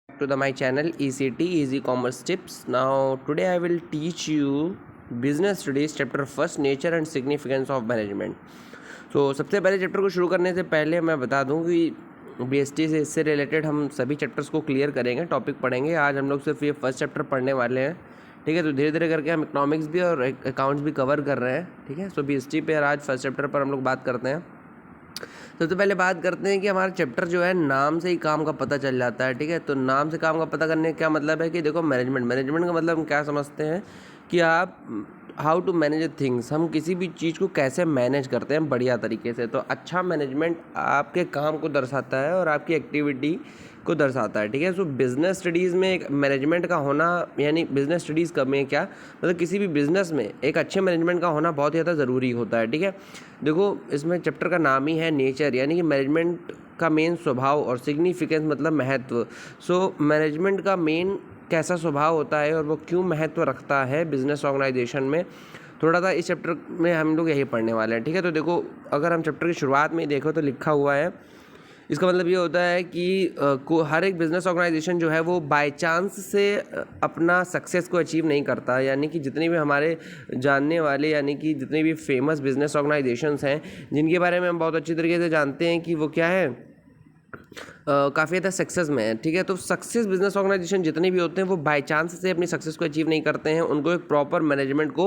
To the my channel ECT Easy Commerce Tips. Now today I will teach you business studies chapter first, nature and significance of management. So सबसे पहले chapter को शुरू करने से पहले मैं बता दूं कि BST से इससे रिलेटेड हम सभी चैप्टर्स को क्लियर करेंगे, टॉपिक पढ़ेंगे। आज हम लोग सिर्फ ये फर्स्ट चैप्टर पढ़ने वाले हैं, ठीक है। तो धीरे धीरे करके हम इकोनॉमिक्स भी और अकाउंट्स भी कवर कर रहे हैं, ठीक है। सो BST पे आज फर्स्ट चैप्टर पर हम लोग बात करते हैं। सबसे पहले बात करते हैं कि हमारा चैप्टर जो है नाम से ही काम का पता चल जाता है, ठीक है। तो नाम से काम का पता करने का क्या मतलब है कि देखो मैनेजमेंट का मतलब हम क्या समझते हैं कि आप हाउ टू मैनेज थिंग्स, हम किसी भी चीज़ को कैसे मैनेज करते हैं बढ़िया तरीके से। तो अच्छा मैनेजमेंट आपके काम को दर्शाता है और आपकी एक्टिविटी को दर्शाता है, ठीक है। सो बिज़नेस स्टडीज़ में एक मैनेजमेंट का होना, यानी बिज़नेस स्टडीज़ का में क्या मतलब किसी भी बिज़नेस में एक अच्छे मैनेजमेंट का होना बहुत ही ज़्यादा ज़रूरी होता है, ठीक है। देखो इसमें चैप्टर का नाम ही है नेचर, यानी कि मैनेजमेंट का मेन स्वभाव, और सिग्निफिकेंस मतलब महत्व। सो मैनेजमेंट का मेन कैसा स्वभाव होता है और वो क्यों महत्व रखता है बिज़नेस ऑर्गेनाइजेशन में, थोड़ा सा इस चैप्टर में हम लोग यही पढ़ने वाले हैं, ठीक है। तो देखो अगर हम चैप्टर की शुरुआत में ही देखो तो लिखा हुआ है, इसका मतलब ये होता है कि हर एक बिज़नेस ऑर्गेनाइजेशन जो है वो बाय चांस से अपना सक्सेस को अचीव नहीं करता। यानी कि जितनी भी हमारे जानने वाले, यानी कि जितनी भी फेमस बिज़नेस ऑर्गेनाइजेशंस हैं जिनके बारे में हम बहुत अच्छी तरीके से जानते हैं कि वो क्या है, काफ़ी ज़्यादा सक्सेस में है, ठीक है। तो सक्सेस बिजनेस ऑर्गेनाइजेशन जितने भी होते हैं वो बाय चांस से अपनी सक्सेस को अचीव नहीं करते हैं, उनको एक प्रॉपर मैनेजमेंट को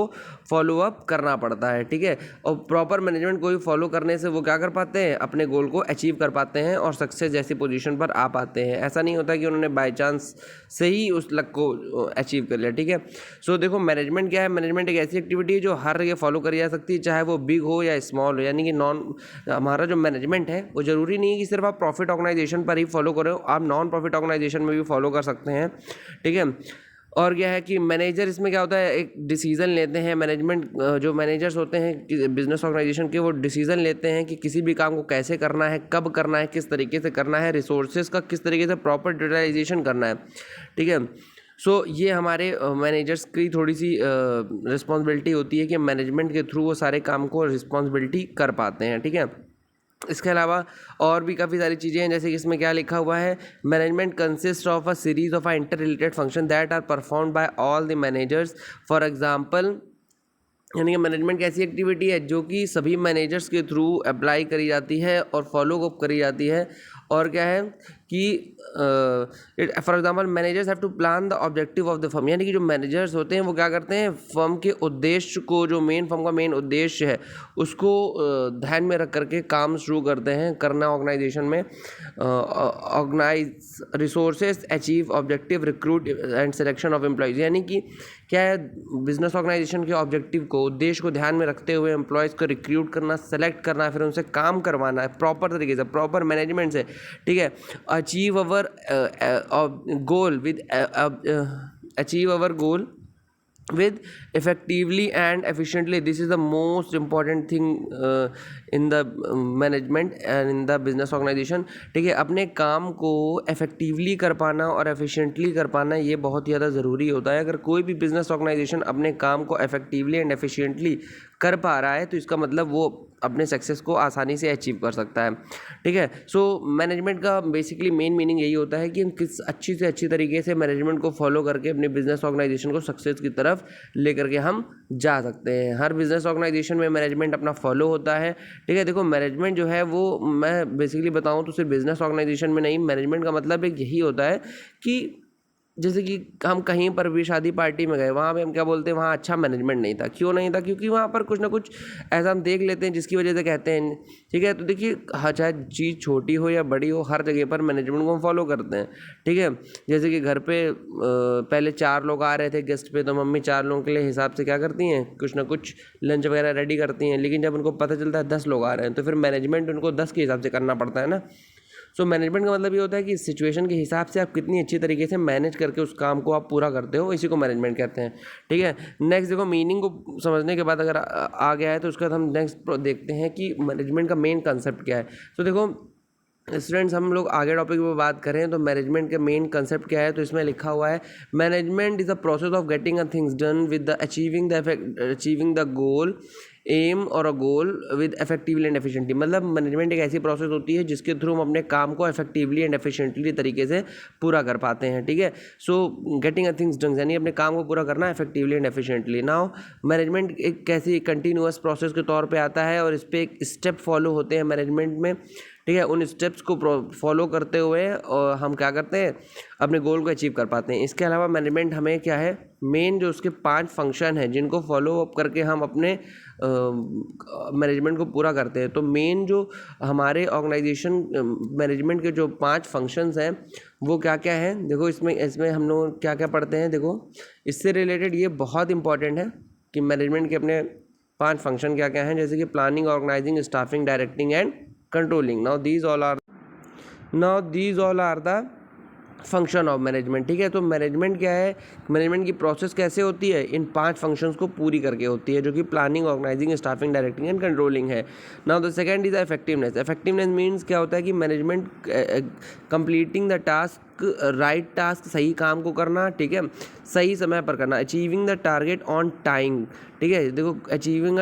फॉलो अप करना पड़ता है, ठीक है। और प्रॉपर मैनेजमेंट को भी फॉलो करने से वो क्या कर पाते हैं, अपने गोल को अचीव कर पाते हैं और सक्सेस जैसी पोजीशन पर आ पाते हैं। ऐसा नहीं होता कि उन्होंने बाय चांस से ही उस लक्ष्य को अचीव कर लिया, ठीक है। सो देखो मैनेजमेंट क्या है, मैनेजमेंट एक ऐसी एक्टिविटी है जो हर जगह फॉलो करी जा सकती है, चाहे वो बिग हो या स्मॉल हो। यानी कि हमारा जो मैनेजमेंट है वो ज़रूरी नहीं है कि सिर्फ आप प्रॉफिट ऑर्गेनाइजेशन पर ही फॉलो करो, आप नॉन प्रॉफिट ऑर्गेनाइजेशन में भी फॉलो कर सकते हैं, ठीक है। और क्या है कि मैनेजर इसमें क्या होता है, एक डिसीज़न लेते हैं। मैनेजमेंट जो मैनेजर्स होते हैं बिजनेस ऑर्गेनाइजेशन के, वो डिसीज़न लेते हैं कि किसी भी काम को कैसे करना है, कब करना है, किस तरीके से करना है, रिसोर्सेज का किस तरीके से प्रॉपर यूटिलाइजेशन करना है, ठीक है। सो ये हमारे मैनेजर्स की थोड़ी सी रिस्पॉन्सिबिलिटी होती है कि मैनेजमेंट के थ्रू वो सारे काम को रिस्पॉन्सिबिलिटी कर पाते हैं, ठीक है। इसके अलावा और भी काफ़ी सारी चीज़ें हैं, जैसे कि इसमें क्या लिखा हुआ है, management consist of a series of inter related function that are performed by all the managers. For example, यानी कि मैनेजमेंट की ऐसी एक्टिविटी है जो कि सभी मैनेजर्स के थ्रू अप्लाई करी जाती है और फॉलो अप करी जाती है। और क्या है कि for example managers have to plan the objective of the firm, यानी कि जो मैनेजर्स होते हैं वो क्या करते हैं, फर्म के उद्देश्य को, जो फर्म का मेन उद्देश्य है उसको ध्यान में रख करके काम शुरू करते हैं करना ऑर्गेनाइजेशन में। Organise resources, achieve objective, recruit and selection of employees. यानी कि क्या है, बिजनेस ऑर्गेनाइजेशन के ऑब्जेक्टिव को, उद्देश्य को ध्यान में रखते हुए एम्प्लॉयज़ को रिक्रूट करना, सेलेक्ट करना, फिर उनसे काम करवाना है प्रॉपर तरीके से, प्रॉपर मैनेजमेंट से, ठीक है। Achieve our goal with achieve our goal with effectively and efficiently. This is the most important thing in the management and in the business organization, ठीक है। अपने काम को effectively कर पाना और efficiently कर पाना ये बहुत ही ज़्यादा ज़रूरी होता है। अगर कोई भी business organization अपने काम को effectively and efficiently कर पा रहा है तो इसका मतलब वो अपने सक्सेस को आसानी से अचीव कर सकता है, ठीक है। सो मैनेजमेंट का बेसिकली मेन मीनिंग यही होता है कि हम किस अच्छी से अच्छी तरीके से मैनेजमेंट को फॉलो करके अपने बिजनेस ऑर्गेनाइजेशन को सक्सेस की तरफ लेकर के हम जा सकते हैं। हर बिजनेस ऑर्गेनाइजेशन में मैनेजमेंट अपना फॉलो होता है, ठीक है। देखो मैनेजमेंट जो है वो, मैं बेसिकली बताऊँ तो सिर्फ बिजनेस ऑर्गेनाइजेशन में नहीं, मैनेजमेंट का मतलब एक यही होता है कि जैसे कि हम कहीं पर भी शादी पार्टी में गए, वहाँ पे हम क्या बोलते हैं, वहाँ अच्छा मैनेजमेंट नहीं था। क्यों नहीं था? क्योंकि वहाँ पर कुछ ना कुछ ऐसा हम देख लेते हैं जिसकी वजह से कहते हैं, ठीक है। तो देखिए हाँ, चाहे चीज़ छोटी हो या बड़ी हो, हर जगह पर मैनेजमेंट को हम फॉलो करते हैं, ठीक है। जैसे कि घर पे पहले 4 लोग आ रहे थे गेस्ट पे, तो मम्मी 4 लोगों के लिए हिसाब से क्या करती हैं, कुछ ना कुछ लंच वगैरह रेडी करती हैं। लेकिन जब उनको पता चलता है 10 लोग आ रहे हैं तो फिर मैनेजमेंट उनको 10 के हिसाब से करना पड़ता है ना। सो मैनेजमेंट का मतलब ये होता है कि सिचुएशन के हिसाब से आप कितनी अच्छी तरीके से मैनेज करके उस काम को आप पूरा करते हो, इसी को मैनेजमेंट कहते हैं, ठीक है। नेक्स्ट देखो, मीनिंग को समझने के बाद अगर आ गया है तो उसके बाद हम नेक्स्ट देखते हैं कि मैनेजमेंट का मेन कंसेप्ट क्या है। तो देखो स्टूडेंट्स हम लोग आगे टॉपिक पे बात करें तो मैनेजमेंट का मेन कंसेप्ट क्या है, तो इसमें लिखा हुआ है management is the process of getting a things done with the achieving the goal aim और a goal with effectively and efficiently. मतलब मैनेजमेंट एक ऐसी प्रोसेस होती है जिसके थ्रू हम अपने काम को इफेक्टिवली एंड एफिशिएंटली तरीके से पूरा कर पाते हैं, ठीक है। So getting a things done यानी अपने काम को पूरा करना effectively and efficiently. Now management एक कैसी कंटिन्यूअस प्रोसेस के तौर पे आता है और इस पर एक स्टेप फॉलो होते हैं मैनेजमेंट में, ठीक है। उन स्टेप्स को फॉलो करते हुए और हम क्या करते हैं, अपने गोल को अचीव कर पाते हैं। इसके अलावा मैनेजमेंट हमें क्या है, मेन जो उसके 5 फंक्शन हैं जिनको फॉलो अप करके हम अपने मैनेजमेंट को पूरा करते हैं। तो मेन जो हमारे ऑर्गेनाइजेशन मैनेजमेंट के जो 5 फंक्शंस हैं वो क्या क्या हैं, देखो इसमें हम लोग क्या क्या पढ़ते हैं। देखो इससे रिलेटेड ये बहुत इंपॉर्टेंट है कि मैनेजमेंट के अपने 5 फंक्शन क्या क्या हैं, जैसे कि planning, organising, staffing, directing and controlling. Now these all are the function of management, ठीक है। तो मैनेजमेंट क्या है, मैनेजमेंट की प्रोसेस कैसे होती है, इन 5 फंक्शंस को पूरी करके होती है, जो कि planning, organising, staffing, directing and controlling है। Now the second is effectiveness. Effectiveness means क्या होता है कि management completing the task, right task, सही काम को करना, ठीक है, सही समय पर करना, achieving the target on time, ठीक है। देखो अचीविंग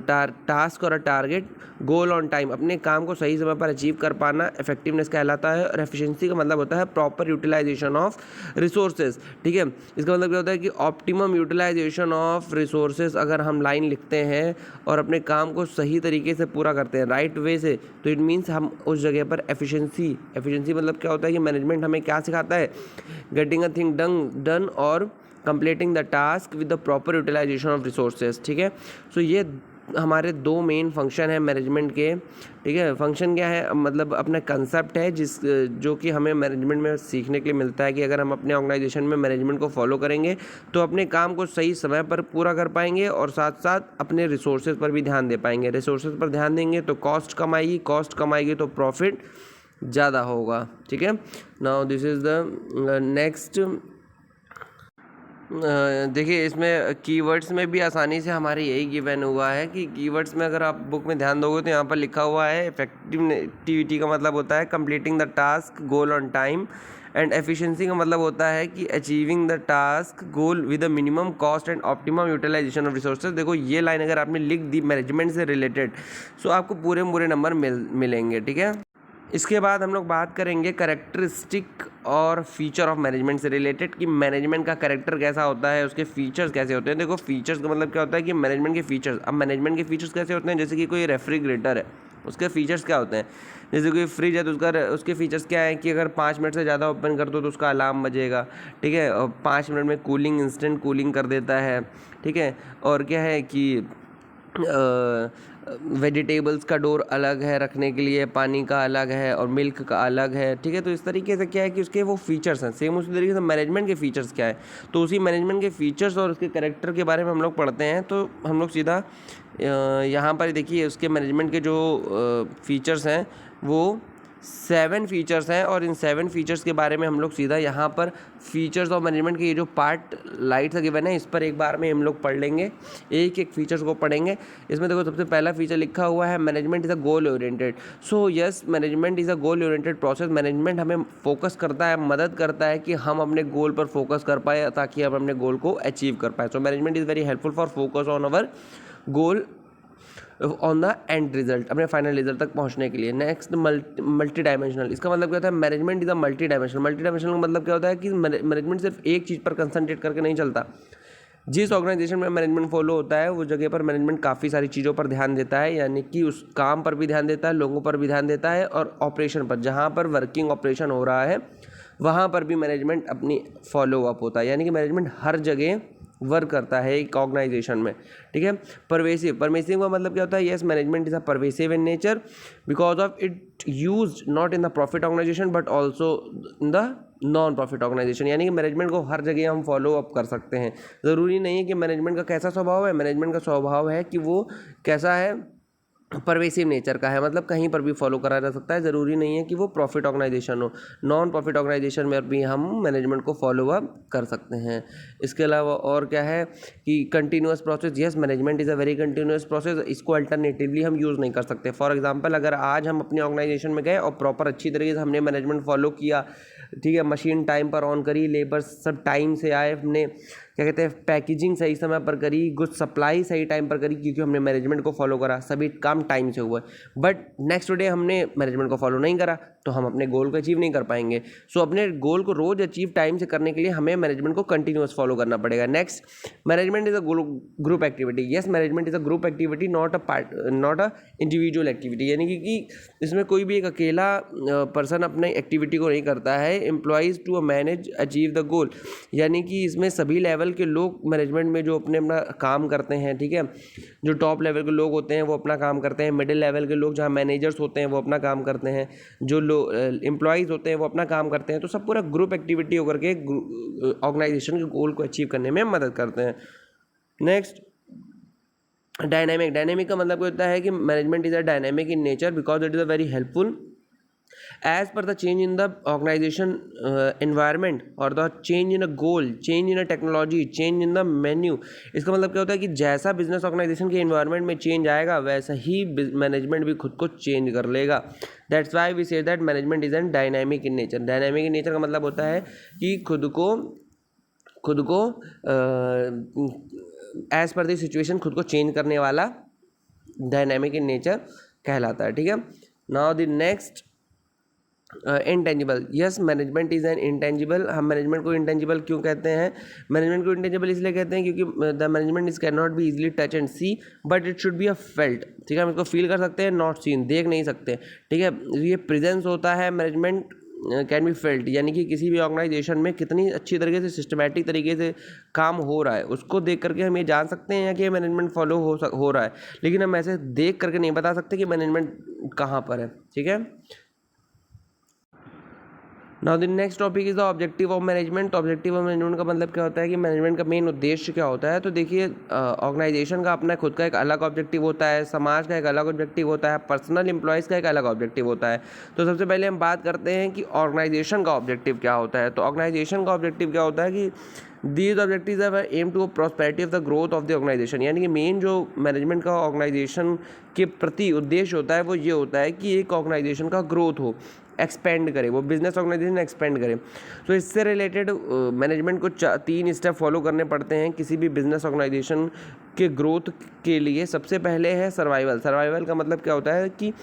टास्क और a target goal on time, अपने काम को सही समय पर अचीव कर पाना इफेक्टिवनेस कहलाता है। और एफिशिएंसी का मतलब होता है प्रॉपर यूटिलाइजेशन ऑफ रिसोर्सेज, ठीक है। इसका मतलब क्या होता है कि ऑप्टिमम यूटिलाइजेशन ऑफ रिसोर्सेज अगर हम लाइन लिखते हैं और अपने काम को सही तरीके से पूरा करते हैं राइट वे से, तो इट मीन्स हम उस जगह पर एफिशिएंसी मतलब क्या होता है कि मैनेजमेंट हमें क्या सिखाता है, गेटिंग अ थिंग डन और completing the task with the proper utilisation of resources, ठीक है। सो ये हमारे 2 मेन फंक्शन है मैनेजमेंट के, ठीक है। फंक्शन क्या है, मतलब अपना कंसेप्ट है जो कि हमें मैनेजमेंट में सीखने के लिए मिलता है कि अगर हम अपने ऑर्गेनाइजेशन में मैनेजमेंट को फॉलो करेंगे तो अपने काम को सही समय पर पूरा कर पाएंगे और साथ साथ अपने रिसोर्सेज पर भी ध्यान दे पाएंगे। रिसोर्सेज पर ध्यान देंगे तो कॉस्ट कमाएगी तो प्रॉफिट ज़्यादा होगा, ठीक है। Now this is the next. देखिए इसमें कीवर्ड्स में भी आसानी से हमारे यही गिवन हुआ है कि कीवर्ड्स में अगर आप बुक में ध्यान दोगे तो यहाँ पर लिखा हुआ है इफेक्टिविटी का मतलब होता है completing the task goal on time, and efficiency का मतलब होता है कि achieving the task goal with a minimum cost and optimum utilisation of resources. देखो ये लाइन अगर आपने लिख दी मैनेजमेंट से रिलेटेड, सो आपको पूरे नंबर मिलेंगे, ठीक है। इसके बाद हम लोग बात करेंगे कैरेक्टरिस्टिक और फीचर ऑफ मैनेजमेंट से रिलेटेड कि मैनेजमेंट का कैरेक्टर कैसा होता है, उसके फीचर्स कैसे होते हैं। देखो फीचर्स का मतलब क्या होता है कि मैनेजमेंट के फीचर्स, अब मैनेजमेंट के फीचर्स कैसे होते हैं, जैसे कि कोई रेफ्रिजरेटर है उसके फीचर्स क्या होते हैं, जैसे कोई फ्रिज है तो उसके फीचर्स क्या है कि अगर 5 मिनट से ज़्यादा ओपन कर दो तो उसका अलार्म बजेगा, ठीक है, और 5 मिनट में कूलिंग इंस्टेंट कूलिंग कर देता है, ठीक है। और क्या है कि वेजिटेबल्स का डोर अलग है रखने के लिए, पानी का अलग है और मिल्क का अलग है, ठीक है। तो इस तरीके से क्या है कि उसके वो फीचर्स हैं। सेम उसी तरीके से मैनेजमेंट के फीचर्स क्या है, तो उसी मैनेजमेंट के फीचर्स और उसके कैरेक्टर के बारे में हम लोग पढ़ते हैं। तो हम लोग सीधा यहाँ पर देखिए उसके मैनेजमेंट के जो फीचर्स हैं वो 7 फीचर्स हैं और इन 7 फीचर्स के बारे में हम लोग सीधा यहाँ पर फीचर्स ऑफ मैनेजमेंट के ये जो पार्ट लाइट से गिवन है इस पर एक बार में हम लोग पढ़ लेंगे, एक एक फीचर्स को पढ़ेंगे। इसमें देखो सबसे पहला फीचर लिखा हुआ है management is a goal oriented. So yes, management is a goal oriented process. Management हमें फोकस करता है, मदद करता है कि हम अपने गोल पर फोकस कर पाए ताकि हम अपने गोल को अचीव कर पाए। So management is very helpful for focus on our goal on the end result, अपने फाइनल रिजल्ट तक पहुंचने के लिए। नेक्स्ट मल्टी डायमेंशनल, इसका मतलब क्या होता है, management is a multi dimensional. Multi dimensional का मतलब क्या होता है कि मैनेजमेंट सिर्फ एक चीज़ पर कंसंट्रेट करके नहीं चलता। जिस ऑर्गेनाइजेशन में मैनेजमेंट फॉलो होता है उस जगह पर मैनेजमेंट काफ़ी सारी चीज़ों पर ध्यान देता है, यानी कि उस काम पर भी ध्यान देता है, लोगों पर भी ध्यान देता है और ऑपरेशन पर, जहाँ पर वर्किंग ऑपरेशन हो रहा है वहाँ पर भी मैनेजमेंट अपनी फॉलो अप होता है। यानी कि मैनेजमेंट हर जगह वर्क करता है एक ऑर्गेनाइजेशन में, ठीक है। परवेसिव का मतलब क्या होता है, yes management is a pervasive in nature because of it use not in the profit organisation but also in the non profit organisation. यानी कि मैनेजमेंट को हर जगह हम फॉलो अप कर सकते हैं। ज़रूरी नहीं है कि मैनेजमेंट का कैसा स्वभाव है, मैनेजमेंट का स्वभाव है कि वो कैसा है, परवेसिव नेचर का है, मतलब कहीं पर भी फॉलो करा जा सकता है, ज़रूरी नहीं है कि वो प्रॉफिट ऑर्गेनाइजेशन हो, नॉन प्रॉफिट ऑर्गेनाइजेशन में भी हम मैनेजमेंट को फॉलो अप कर सकते हैं। इसके अलावा और क्या है कि continuous process, yes management is a very continuous process, इसको अल्टरनेटिवली हम यूज़ नहीं कर सकते। फॉर एग्जांपल अगर आज हम अपनी ऑर्गेनाइजेशन में गए और प्रॉपर अच्छी तरीके से हमने मैनेजमेंट फॉलो किया, ठीक है, मशीन टाइम पर ऑन करी, लेबर सब टाइम से आए, हमने क्या कहते हैं पैकेजिंग सही समय पर करी, गुड सप्लाई सही टाइम पर करी, क्योंकि हमने मैनेजमेंट को फॉलो करा, सभी काम टाइम से हुआ। बट नेक्स्ट डे हमने मैनेजमेंट को फॉलो नहीं करा तो हम अपने गोल को अचीव नहीं कर पाएंगे। सो अपने गोल को रोज अचीव टाइम से करने के लिए हमें मैनेजमेंट को कंटिन्यूअस फॉलो करना पड़ेगा। Next, management is a group activity. Yes management is a group activity, not a individual activity, यानी कि इसमें कोई भी एक अकेला पर्सन अपने एक्टिविटी को नहीं करता है। Employees to manage achieve the goal, यानी कि इसमें सभी लेवल के लोग मैनेजमेंट में जो अपना काम करते हैं, ठीक है, जो टॉप लेवल के लोग होते हैं वो अपना काम करते हैं, मिडिल लेवल के लोग जहाँ मैनेजर्स होते हैं वो अपना काम करते हैं, जो एम्प्लॉइज़ होते हैं वो अपना काम करते हैं। तो सब पूरा ग्रुप एक्टिविटी होकर के ऑर्गेनाइजेशन के गोल को अचीव करने में मदद करते हैं। नेक्स्ट, डायनेमिक का मतलब होता है कि management is a dynamic in nature because it is a very helpful as per the change in the organization environment or the change in a goal, change in a technology, change in the menu। इसका मतलब क्या होता है कि जैसा business organisation के environment में change आएगा वैसा ही मैनेजमेंट भी खुद को चेंज कर लेगा। That's why we say that management is an dynamic in nature. Dynamic in nature का मतलब होता है कि खुद को एज पर द सिचुएशन खुद को चेंज करने वाला डायनामिक इन नेचर कहलाता है, ठीक है। Now the next, intangible. Yes management is an intangible. हम मैनेजमेंट को इंटेंजिबल क्यों कहते हैं? मैनेजमेंट को इंटेंजिबल इसलिए कहते हैं क्योंकि the management is can not be easily touch and see but it should be a felt, ठीक है। हम इसको फील कर सकते हैं, नॉट सीन, देख नहीं सकते, ठीक है। ये प्रेजेंस होता है, मैनेजमेंट कैन बी फेल्ट, यानी कि किसी भी ऑर्गेनाइजेशन में कितनी अच्छी तरीके से सिस्टमैटिक तरीके से काम हो रहा है उसको देख करके हम ये जान सकते हैं कि मैनेजमेंट फॉलो हो रहा है, लेकिन हम ऐसे देख करके नहीं बता सकते कि मैनेजमेंट कहाँ पर है, ठीक है। Now the next topic is the objective of management. Objective of management का मतलब क्या होता है कि मैनेजमेंट का मेन उद्देश्य क्या होता है? तो देखिए, ऑर्गेनाइजेशन का अपना खुद का एक अलग ऑब्जेक्टिव होता है, समाज का एक अलग ऑब्जेक्टिव होता है, पर्सनल एम्प्लॉयज़ का एक अलग ऑब्जेक्टिव होता है। तो सबसे पहले हम बात करते हैं कि ऑर्गेनाइजेशन का ऑब्जेक्टिव क्या होता है। तो ऑर्गेनाइजेशन का ऑब्जेक्टिव क्या होता है कि these objectives are aim to prosperity of the growth of the organisation, यानी कि मेन जो मैनेजमेंट का ऑर्गेनाइजेशन के प्रति उद्देश्य होता है वो ये होता है कि एक ऑर्गेनाइजेशन का ग्रोथ हो, एक्सपेंड करे, वो बिजनेस ऑर्गेनाइजेशन एक्सपेंड करे। तो इससे रिलेटेड मैनेजमेंट को 3 स्टेप फॉलो करने पड़ते हैं किसी भी बिजनेस ऑर्गेनाइजेशन के ग्रोथ के लिए। सबसे पहले है सर्वाइवल। सर्वाइवल का मतलब क्या होता है कि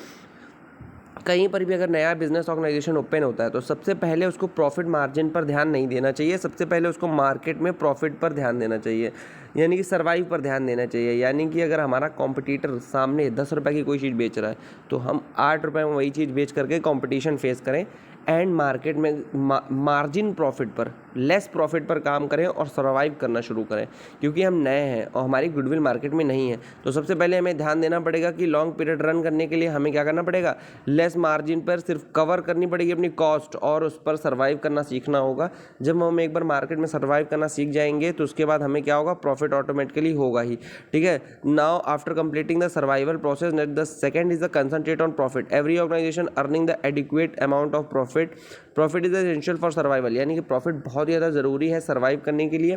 कहीं पर भी अगर नया बिजनेस ऑर्गेनाइजेशन ओपन होता है तो सबसे पहले उसको प्रॉफिट मार्जिन पर ध्यान नहीं देना चाहिए, सबसे पहले उसको मार्केट में प्रॉफिट पर ध्यान देना चाहिए, यानी कि सर्वाइव पर ध्यान देना चाहिए। यानी कि अगर हमारा कॉम्पिटिटर सामने 10 रुपये की कोई चीज़ बेच रहा है तो हम 8 रुपये में वही चीज़ बेच करके कॉम्पिटिशन फेस करें एंड मार्केट में मार्जिन प्रॉफिट पर, लेस प्रॉफिट पर काम करें और सर्वाइव करना शुरू करें, क्योंकि हम नए हैं और हमारी गुडविल मार्केट में नहीं है। तो सबसे पहले हमें ध्यान देना पड़ेगा कि लॉन्ग पीरियड रन करने के लिए हमें क्या करना पड़ेगा, लेस मार्जिन पर सिर्फ कवर करनी पड़ेगी अपनी कॉस्ट और उस पर सर्वाइव करना सीखना होगा। जब हम एक बार मार्केट में सर्वाइव करना सीख जाएंगे तो उसके बाद हमें क्या होगा, प्रॉफिट ऑटोमेटिकली होगा ही, ठीक है। Now after completing the survival process, the second is the concentrate on profit. Every organisation earning the adequate amount of profit is essential for survival, यानी कि प्रॉफिट बहुत ज़्यादा ज़रूरी है सर्वाइव करने के लिए।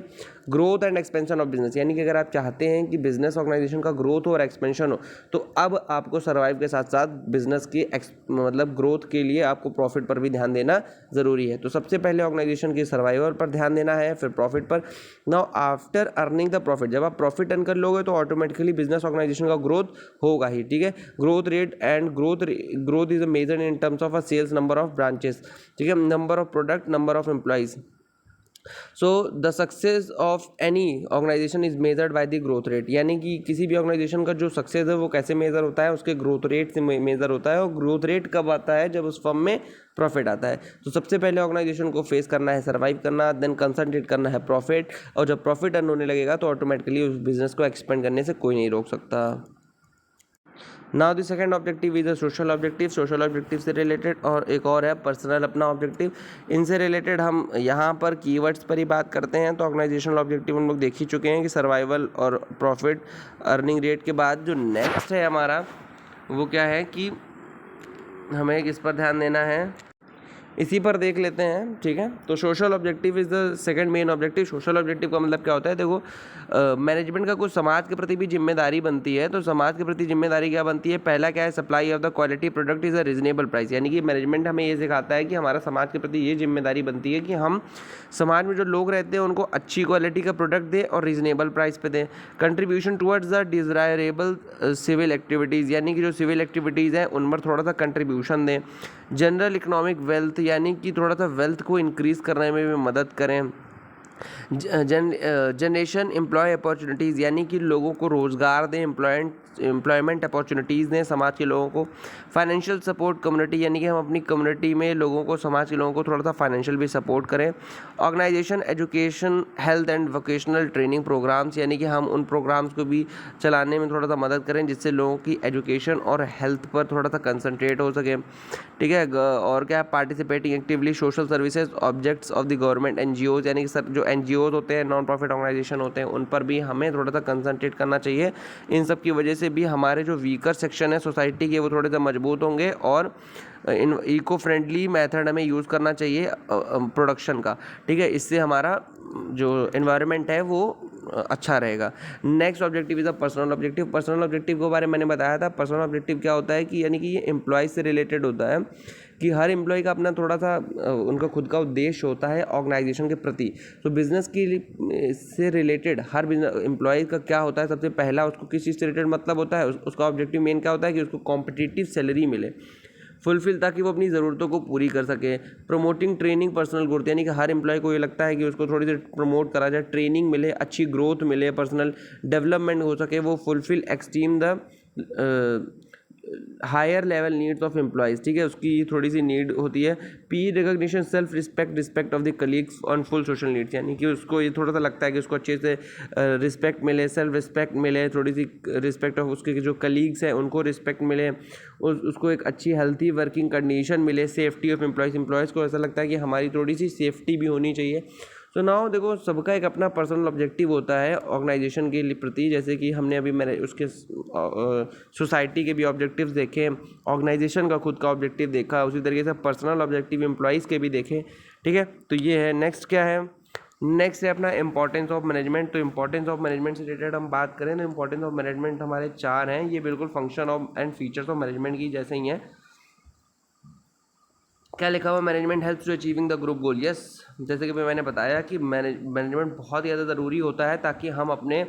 Growth and expansion of business, यानी कि अगर आप चाहते हैं कि बिजनेस ऑर्गेनाइजेशन का ग्रोथ हो और एक्सपेंशन हो तो अब आपको सर्वाइव के साथ साथ बिजनेस की मतलब ग्रोथ के लिए आपको प्रॉफिट पर भी ध्यान देना ज़रूरी है। तो सबसे पहले ऑर्गेनाइजेशन की सर्वाइवल पर ध्यान देना है, फिर प्रॉफिट पर। Now after earning the profit, जब आप प्रॉफिट अर्न कर लोगे तो ऑटोमेटिकली बिजनेस ऑर्गेनाइजेशन का ग्रोथ होगा ही, ठीक है। Growth rate and growth is measured in terms of a sales number of branches, ठीक है, number of product, number of employees. So the success of any organisation is measured by the growth rate, यानी कि किसी भी organisation का जो success है वो कैसे मेजर होता है, उसके ग्रोथ रेट से मेजर होता है। और ग्रोथ रेट कब आता है, जब उस फर्म में प्रॉफिट आता है। तो सबसे पहले ऑर्गेनाइजेशन को फेस करना है सर्वाइव करना, देन कंसंट्रेट करना है प्रॉफिट, और जब प्रॉफिट अर्न होने लगेगा तो ऑटोमेटिकली उस बिजनेस को एक्सपेंड करने से कोई नहीं रोक सकता। Now the second objective is a social objective. Social objective से रिलेटेड और एक और है पर्सनल अपना ऑब्जेक्टिव। इनसे रिलेटेड हम यहाँ पर कीवर्ड्स पर ही बात करते हैं। तो ऑर्गेनाइजेशनल ऑब्जेक्टिव हम लोग देख ही चुके हैं कि सर्वाइवल और प्रॉफिट अर्निंग रेट के बाद जो नेक्स्ट है हमारा वो क्या है कि हमें किस पर ध्यान देना है, इसी पर देख लेते हैं। ठीक है, तो social objective is the second main objective. Social objective का मतलब क्या होता है, देखो मैनेजमेंट का कुछ समाज के प्रति भी जिम्मेदारी बनती है। तो समाज के प्रति जिम्मेदारी क्या बनती है, पहला क्या है, supply of the quality product is a reasonable price. यानी कि मैनेजमेंट हमें ये सिखाता है कि हमारा समाज के प्रति ये जिम्मेदारी बनती है कि हम समाज में जो लोग रहते हैं उनको अच्छी क्वालिटी का प्रोडक्ट दें और रीजनेबल प्राइस पे दें। Contribution towards the desirable civil activities, यानी कि जो सिविल एक्टिविटीज़ हैं उन पर थोड़ा सा कंट्रीब्यूशन दें। जनरल इकोनॉमिक वेल्थ, यानी कि थोड़ा सा वेल्थ को इंक्रीज़ करने में भी मदद करें। जनरेशन एम्प्लॉय अपॉर्चुनिटीज़, यानी कि लोगों को रोज़गार दें, एम्प्लॉयमेंट अपॉर्चुनिटीज़ दें समाज के लोगों को। फाइनेंशियल सपोर्ट कम्युनिटी, यानी कि हम अपनी कम्युनिटी में लोगों को, समाज के लोगों को थोड़ा सा फाइनेंशियल भी सपोर्ट करें। Organisation education health and vocational training programmes, यानी कि हम उन प्रोग्राम्स को भी चलाने में थोड़ा सा मदद करें जिससे लोगों की एजुकेशन और हेल्थ पर थोड़ा सा कंसंट्रेट हो सके। ठीक है, और क्या है, participating actively social services objects of the government NGOs, यानी कि जो एनजीओज होते हैं, नॉन प्रॉफिट ऑर्गेनाइजेशन होते हैं, उन पर भी हमें थोड़ा सा कंसंट्रेट करना चाहिए। इन सब की वजह से भी हमारे जो वीकर सेक्शन है सोसाइटी के वो थोड़े से मजबूत होंगे और इन इको फ्रेंडली मेथड हमें यूज़ करना चाहिए प्रोडक्शन का। ठीक है, इससे हमारा जो एनवायरनमेंट है वो अच्छा रहेगा। Next objective is a personal objective. Personal objective के बारे में मैंने बताया था। पर्सनल ऑब्जेक्टिव क्या होता है कि यानी कि ये एम्प्लॉय से रिलेटेड होता है कि हर एम्प्लॉय का अपना थोड़ा सा उनका खुद का उद्देश्य होता है ऑर्गेनाइजेशन के प्रति। तो बिजनेस की से रिलेटेड हर बिजनेस एम्प्लॉय का क्या होता है, सबसे पहला उसको किस चीज़ से रिलेटेड मतलब होता है, उसका ऑब्जेक्टिव मेन क्या होता है कि उसको कॉम्पिटिटिव सैलरी मिले, फुलफिल, ताकि वो अपनी ज़रूरतों को पूरी कर सके। प्रमोटिंग ट्रेनिंग पर्सनल ग्रोथ, यानी कि हर एम्प्लॉय को ये लगता है कि उसको थोड़ी सी प्रमोट करा जाए, ट्रेनिंग मिले, अच्छी ग्रोथ मिले, पर्सनल डेवलपमेंट हो सके, वो fulfil esteem the higher level needs of employees. ठीक है, उसकी थोड़ी सी नीड होती है। पी recognition self respect of the colleagues on full social needs, यानी कि उसको ये थोड़ा सा लगता है कि उसको अच्छे से रिस्पेक्ट मिले, सेल्फ रिस्पेक्ट मिले, थोड़ी सी रिस्पेक्ट ऑफ उसके जो कलीग्स हैं उनको रिस्पेक्ट मिले, उसको एक अच्छी हेल्थी वर्किंग कंडीशन मिले, सेफ्टी ऑफ एम्प्लॉयज़ को ऐसा लगता है कि हमारी थोड़ी सी सेफ्टी भी होनी चाहिए। तो नाउ देखो, सबका एक अपना पर्सनल ऑब्जेक्टिव होता है ऑर्गेनाइजेशन के प्रति। जैसे कि हमने अभी मैंने उसके सोसाइटी के भी ऑब्जेक्टिव्स देखे, ऑर्गेनाइजेशन का खुद का ऑब्जेक्टिव देखा, उसी तरीके से पर्सनल ऑब्जेक्टिव एम्प्लॉयज़ के भी देखे। ठीक है, तो ये है। नेक्स्ट क्या है, नेक्स्ट है अपना इंपॉर्टेंस ऑफ मैनेजमेंट। तो इंपॉर्टेंस ऑफ मैनेजमेंट से रिलेटेड हम बात करें तो इंपॉर्टेंस ऑफ मैनेजमेंट हमारे 4 हैं। ये बिल्कुल function of and features of management की जैसे ही हैं। क्या लिखा हुआ, management helps to achieving the group goal. Yes, जैसे कि मैंने बताया कि मैनेजमेंट बहुत ज़्यादा ज़रूरी होता है ताकि हम अपने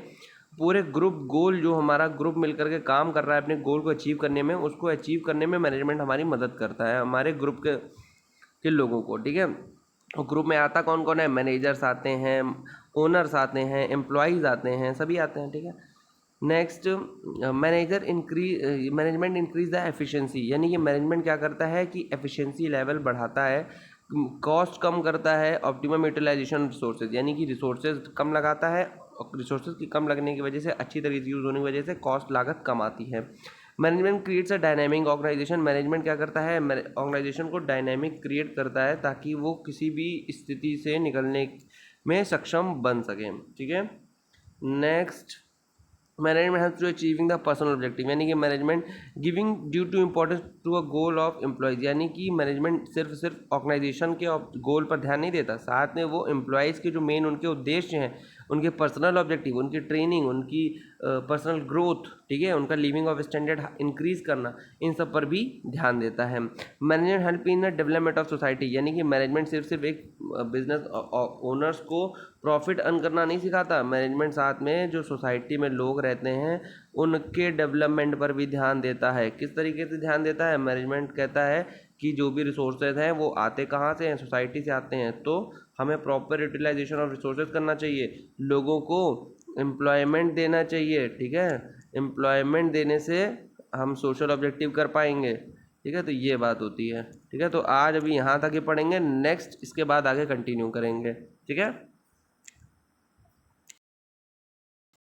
पूरे ग्रुप गोल, जो हमारा ग्रुप मिलकर के काम कर रहा है अपने गोल को अचीव करने में, उसको अचीव करने में मैनेजमेंट हमारी मदद करता है, हमारे ग्रुप के लोगों को। ठीक है, और ग्रुप में आता कौन कौन है, मैनेजर्स आते हैं, ओनर्स आते हैं, एम्प्लॉयज़ आते हैं, सभी आते हैं। ठीक है, next management increase the efficiency, यानी कि मैनेजमेंट क्या करता है कि एफिशिएंसी लेवल बढ़ाता है, कॉस्ट कम करता है, ऑप्टिमम यूटिलाइजेशन रिसोर्सेज, यानी कि रिसोर्सेज कम लगाता है, और रिसोर्सेज की कम लगने की वजह से, अच्छी तरीके से यूज़ होने की वजह से कॉस्ट लागत कम आती है। Management creates a dynamic organisation, management क्या करता है, ऑर्गेनाइजेशन को डायनेमिक क्रिएट करता है ताकि वो किसी भी स्थिति से निकलने में सक्षम बन सके। ठीक है, next management helps to achieving the personal objective, यानी कि management giving due to importance to a goal of employees, यानी कि मैनेजमेंट सिर्फ ऑर्गेनाइजेशन के गोल पर ध्यान नहीं देता, साथ में वो एम्प्लॉयज़ के जो मेन उनके उद्देश्य हैं, उनके पर्सनल ऑब्जेक्टिव, उनकी ट्रेनिंग, उनकी पर्सनल ग्रोथ, ठीक है, उनका लिविंग ऑफ स्टैंडर्ड इंक्रीज़ करना, इन सब पर भी ध्यान देता है। Management help in the development of society, यानी कि मैनेजमेंट सिर्फ एक बिजनेस ओनर्स को प्रॉफिट अर्न करना नहीं सिखाता, मैनेजमेंट साथ में जो सोसाइटी में लोग रहते हैं उनके डेवलपमेंट पर भी ध्यान देता है। किस तरीके से ध्यान देता है, मैनेजमेंट कहता है कि जो भी रिसोर्सेज हैं वो आते कहाँ से हैं, सोसाइटी से आते हैं, तो हमें प्रॉपर यूटिलाइजेशन ऑफ रिसोर्सेज करना चाहिए, लोगों को एम्प्लॉयमेंट देना चाहिए। ठीक है, एम्प्लॉयमेंट देने से हम सोशल ऑब्जेक्टिव कर पाएंगे। ठीक है, तो ये बात होती है। ठीक है, तो आज अभी यहाँ तक ही पढ़ेंगे, नेक्स्ट इसके बाद आगे कंटिन्यू करेंगे। ठीक है।